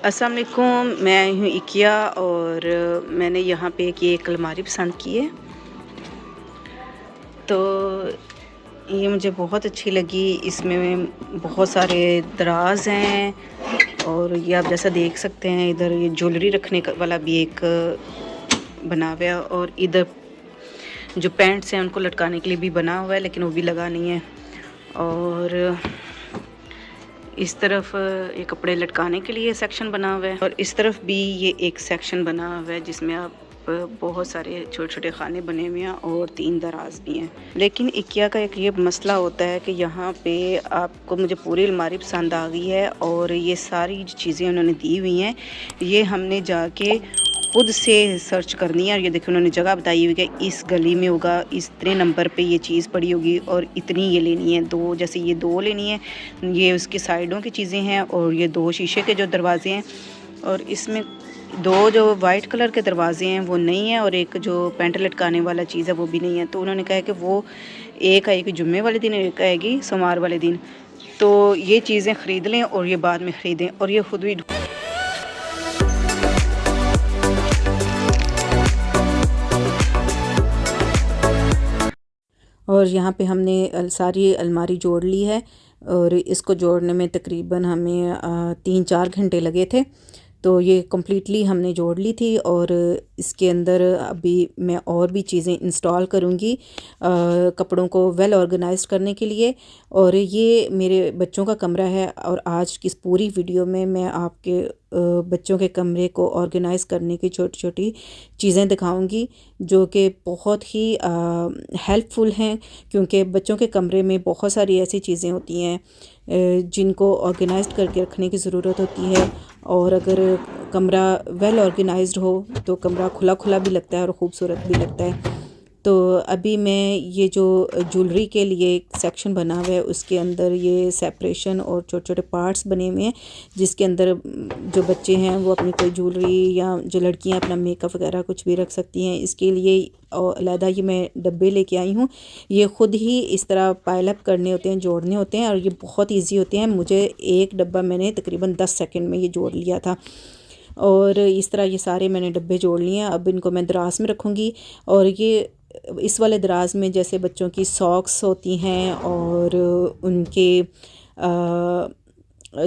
अस्सलाम वालेकुम। मैं आई हूँ इकिया और मैंने यहाँ पे एक अलमारी पसंद की है। तो ये मुझे बहुत अच्छी लगी। इसमें बहुत सारे दराज़ हैं और ये आप जैसा देख सकते हैं, इधर ये ज्वेलरी रखने का वाला भी एक बना हुआ है और इधर जो पैंट्स हैं उनको लटकाने के लिए भी बना हुआ है, लेकिन वो भी लगा नहीं है। और इस तरफ ये कपड़े लटकाने के लिए सेक्शन बना हुआ है और इस तरफ भी ये एक सेक्शन बना हुआ है जिसमें आप बहुत सारे छोटे छोटे खाने बने हुए हैं और 3 दराज भी हैं। लेकिन इकिया का एक ये मसला होता है कि यहाँ पे आपको मुझे पूरी अलमारी पसंद आ गई है और ये सारी चीज़ें उन्होंने दी हुई हैं, ये हमने जाके खुद से सर्च करनी है। और ये देखिए उन्होंने जगह बताई हुई है कि इस गली में होगा, इस इतने नंबर पे ये चीज़ पड़ी होगी और इतनी ये लेनी है। दो जैसे ये 2 लेनी है, ये उसकी साइडों की चीज़ें हैं और ये 2 शीशे के जो दरवाजे हैं और इसमें 2 जो वाइट कलर के दरवाजे हैं वो नहीं है और एक जो पेंट लटकाने वाला चीज़ है वो भी नहीं है। तो उन्होंने कहा है कि वो एक आएगी जुम्मे वाले दिन, एक आएगी सोमवार वाले दिन। तो ये चीज़ें ख़रीद लें और ये बाद में ख़रीदें। और ये खुद भी और यहाँ पे हमने सारी अलमारी जोड़ ली है और इसको जोड़ने में तकरीबन हमें 3-4 घंटे लगे थे। तो ये कम्प्लीटली हमने जोड़ ली थी और इसके अंदर अभी मैं और भी चीज़ें इंस्टॉल करूँगी कपड़ों को वेल ऑर्गेनाइज्ड करने के लिए। और ये मेरे बच्चों का कमरा है और आज की इस पूरी वीडियो में मैं आपके बच्चों के कमरे को ऑर्गेनाइज़ करने की छोटी छोटी चीज़ें दिखाऊंगी जो कि बहुत ही हेल्पफुल हैं, क्योंकि बच्चों के कमरे में बहुत सारी ऐसी चीज़ें होती हैं जिनको ऑर्गेनाइज्ड करके रखने की ज़रूरत होती है। और अगर कमरा वेल ऑर्गेनाइज्ड हो तो कमरा खुला खुला भी लगता है और ख़ूबसूरत भी लगता है। तो अभी मैं ये जो ज्वेलरी के लिए एक सेक्शन बना हुआ है उसके अंदर ये सेपरेशन और छोटे छोटे पार्ट्स बने हुए हैं जिसके अंदर जो बच्चे हैं वो अपनी कोई ज्वेलरी या जो लड़कियां अपना मेकअप वगैरह कुछ भी रख सकती हैं। इसके लिए अलहदा ये मैं डब्बे लेके आई हूँ। ये ख़ुद ही इस तरह पाइल अप करने होते हैं, जोड़ने होते हैं और ये बहुत ईजी होते हैं। मुझे एक डब्बा मैंने तकरीबन 10 सेकंड में ये जोड़ लिया था और इस तरह ये सारे मैंने डब्बे जोड़ लिए हैं। अब इनको मैं दराज में रखूँगी और ये इस वाले दराज में जैसे बच्चों की सॉक्स होती हैं और उनके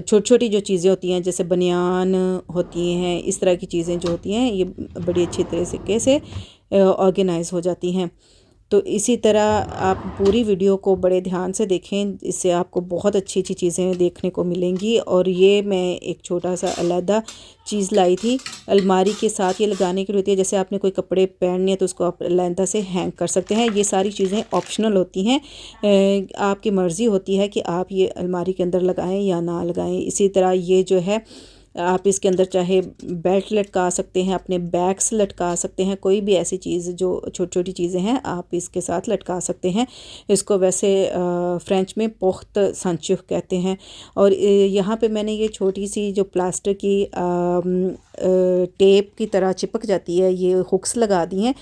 छोटी छोटी जो चीज़ें होती हैं जैसे बनियान होती हैं, इस तरह की चीज़ें जो होती हैं ये बड़ी अच्छी तरीके से ऑर्गेनाइज़ हो जाती हैं। तो इसी तरह आप पूरी वीडियो को बड़े ध्यान से देखें, इससे आपको बहुत अच्छी अच्छी चीज़ें देखने को मिलेंगी। और ये मैं एक छोटा सा अलहदा चीज़ लाई थी अलमारी के साथ, ये लगाने के लिए होती है। जैसे आपने कोई कपड़े पहनने हैं तो उसको आप अलहदा से हैंग कर सकते हैं। ये सारी चीज़ें ऑप्शनल होती हैं, आपकी मर्ज़ी होती है कि आप ये अलमारी के अंदर लगाएं या ना लगाएं। इसी तरह ये जो है आप इसके अंदर चाहे बेल्ट लटका सकते हैं, अपने बैग्स लटका सकते हैं, कोई भी ऐसी चीज़ जो छोटी छोटी चीज़ें हैं आप इसके साथ लटका सकते हैं। इसको वैसे फ्रेंच में पोख्त सांचुख कहते हैं। और यहाँ पे मैंने ये छोटी सी जो प्लास्टर की टेप की तरह चिपक जाती है ये हुक्स लगा दी हैं।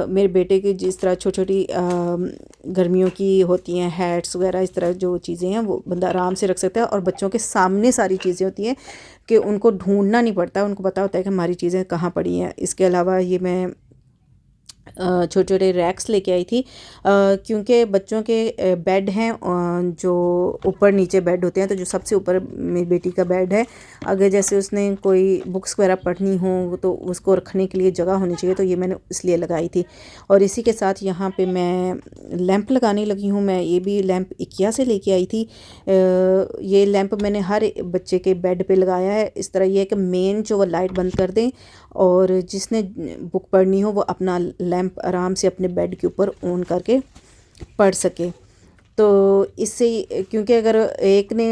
मेरे बेटे की जिस तरह छोटी छोटी गर्मियों की होती हैं हैट्स वगैरह, इस तरह जो चीज़ें हैं वो बंदा आराम से रख सकता है। और बच्चों के सामने सारी चीज़ें होती हैं कि उनको ढूंढना नहीं पड़ता, उनको पता होता है कि हमारी चीज़ें कहाँ पड़ी हैं। इसके अलावा ये मैं छोटे छोटे रैक्स लेके आई थी क्योंकि बच्चों के बेड हैं जो ऊपर नीचे बेड होते हैं। तो जो सबसे ऊपर मेरी बेटी का बेड है, अगर जैसे उसने कोई बुक्स वगैरह पढ़नी हो तो उसको रखने के लिए जगह होनी चाहिए, तो ये मैंने इसलिए लगाई थी। और इसी के साथ यहाँ पे मैं लैंप लगाने लगी हूँ। मैं ये भी लैंप इकिया से लेके आई थी। ये लैंप मैंने हर बच्चे के बेड पे लगाया है। इस तरह ये है कि मेन जो वो लाइट बंद कर दें और जिसने बुक पढ़नी हो वो अपना लैंप आराम से अपने बेड के ऊपर ऑन करके पढ़ सके। तो इससे क्योंकि अगर एक ने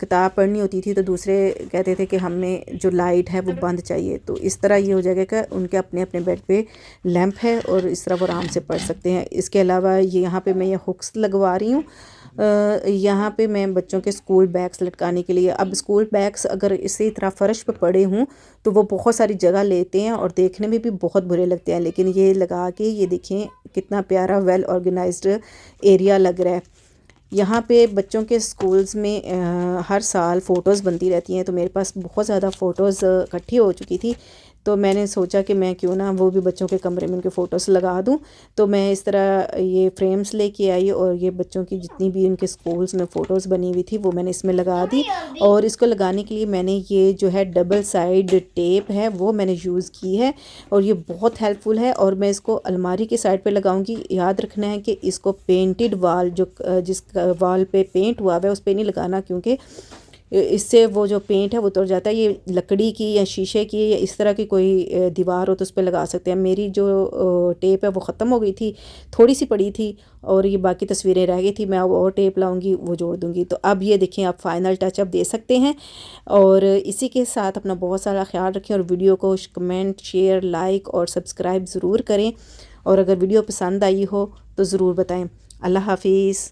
किताब पढ़नी होती थी तो दूसरे कहते थे कि हमें जो लाइट है वो बंद चाहिए, तो इस तरह ये हो जाएगा कि उनके अपने अपने बेड पे लैंप है और इस तरह वो आराम से पढ़ सकते हैं। इसके अलावा ये यहाँ पे मैं ये हुक्स लगवा रही हूँ। यहाँ पे मैं बच्चों के स्कूल बैग्स लटकाने के लिए, अब स्कूल बैग्स अगर इसी तरह फ़र्श पे पड़े हों तो वो बहुत सारी जगह लेते हैं और देखने में भी बहुत बुरे लगते हैं। लेकिन ये लगा के ये देखें कितना प्यारा वेल ऑर्गेनाइज्ड एरिया लग रहा है। यहाँ पे बच्चों के स्कूल्स में हर साल फ़ोटोज़ बनती रहती हैं, तो मेरे पास बहुत ज़्यादा फ़ोटोज़ इकट्ठी हो चुकी थी। तो मैंने सोचा कि मैं क्यों ना वो भी बच्चों के कमरे में उनके फ़ोटोज़ लगा दूं। तो मैं इस तरह ये फ्रेम्स लेके आई और ये बच्चों की जितनी भी उनके स्कूल्स में फ़ोटोज़ बनी हुई थी वो मैंने इसमें लगा दी। और इसको लगाने के लिए मैंने ये जो है डबल साइड टेप है वो मैंने यूज़ की है और ये बहुत हेल्पफुल है। और मैं इसको अलमारी की साइड पे लगाऊंगी। याद रखना है कि इसको पेंटेड वाल जो जिस वाल पे पेंट हुआ है उस पर नहीं लगाना, क्योंकि इससे वो जो पेंट है वो उतर जाता है। ये लकड़ी की या शीशे की या इस तरह की कोई दीवार हो तो उस पर लगा सकते हैं। मेरी जो टेप है वो ख़त्म हो गई थी, थोड़ी सी पड़ी थी और ये बाकी तस्वीरें रह गई थी। मैं अब और टेप लाऊंगी, वो जोड़ दूंगी। तो अब ये देखें, आप फाइनल टचअप दे सकते हैं। और इसी के साथ अपना बहुत सारा ख्याल रखें और वीडियो को कमेंट, शेयर, लाइक और सब्सक्राइब ज़रूर करें। और अगर वीडियो पसंद आई हो तो ज़रूर बताएँ। अल्लाह हाफिज़।